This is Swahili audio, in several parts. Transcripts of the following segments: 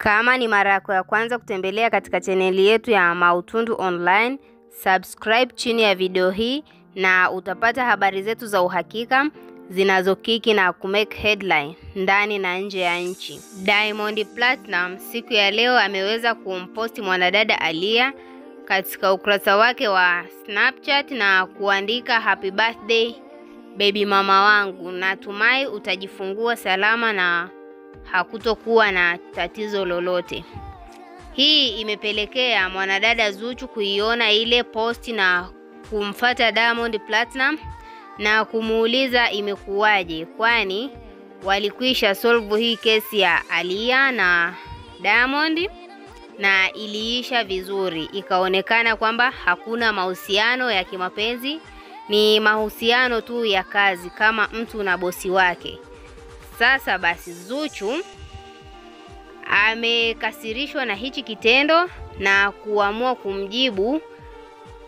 Kama ni mara yako ya kwanza kutembelea katika chaneli yetu ya Mautundu Online, subscribe chini ya video hii na utapata habari zetu za uhakika zinazokiki na kumake headline ndani na nje ya nchi. Diamond Platinum siku ya leo ameweza kumposti mwanadada Aaliyah katika ukurasa wake wa Snapchat na kuandika happy birthday baby mama wangu, natumai utajifungua salama na hakutokuwa na tatizo lolote. Hii imepelekea mwanadada Zuchu kuiona ile posti na kumfuata Diamond Platinum na kumuuliza imekuwaje, kwani walikwisha solve hii kesi ya Aaliyah na Diamond na iliisha vizuri. Ikaonekana kwamba hakuna mahusiano ya kimapenzi, ni mahusiano tu ya kazi kama mtu na bosi wake. Sasa basi Zuchu amekasirishwa na hichi kitendo na kuamua kumjibu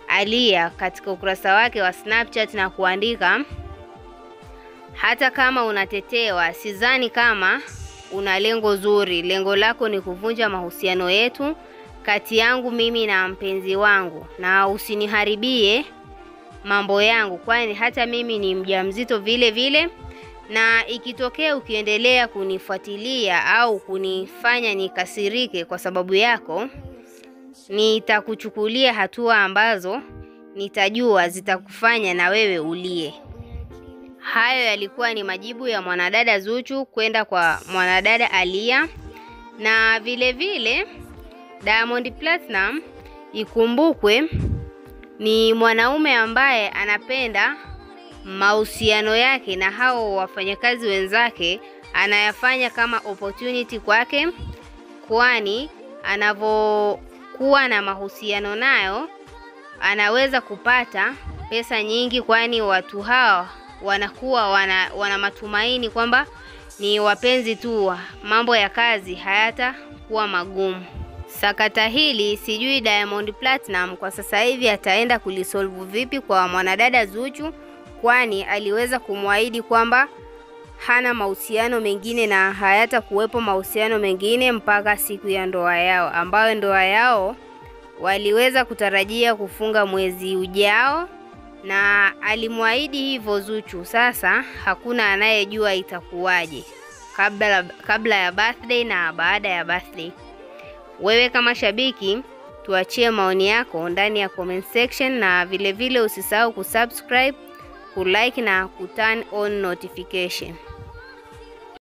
Aaliyah katika ukurasa wake wa Snapchat na kuandika, hata kama unatetewa, sidhani kama una lengo zuri. Lengo lako ni kuvunja mahusiano yetu kati yangu mimi na mpenzi wangu, na usiniharibie mambo yangu, kwani hata mimi ni mjamzito vile vile, na ikitokea ukiendelea kunifuatilia au kunifanya nikasirike kwa sababu yako, nitakuchukulia hatua ambazo nitajua zitakufanya na wewe ulie. Hayo yalikuwa ni majibu ya mwanadada Zuchu kwenda kwa mwanadada Aaliyah. Na vile vile Diamond Platinum, ikumbukwe, ni mwanaume ambaye anapenda mahusiano yake na hao wafanyakazi wenzake anayafanya kama opportunity kwake, kwani anavokuwa na mahusiano nayo anaweza kupata pesa nyingi, kwani watu hao wanakuwa wana matumaini kwamba ni wapenzi tu, mambo ya kazi hayatakuwa magumu. Sakata hili sijui Diamond Platinum kwa sasa hivi ataenda kulisolve vipi kwa mwanadada Zuchu, kwani aliweza kumwahidi kwamba hana mahusiano mengine na hayata kuwepo mahusiano mengine mpaka siku ya ndoa yao, ambayo ndoa yao waliweza kutarajia kufunga mwezi ujao, na alimwahidi hivyo Zuchu. Sasa hakuna anayejua itakuwaje kabla ya birthday na baada ya birthday. Wewe kama shabiki, tuachie maoni yako ndani ya comment section, na vile vile usisahau kusubscribe, kulike na kuturn on notification.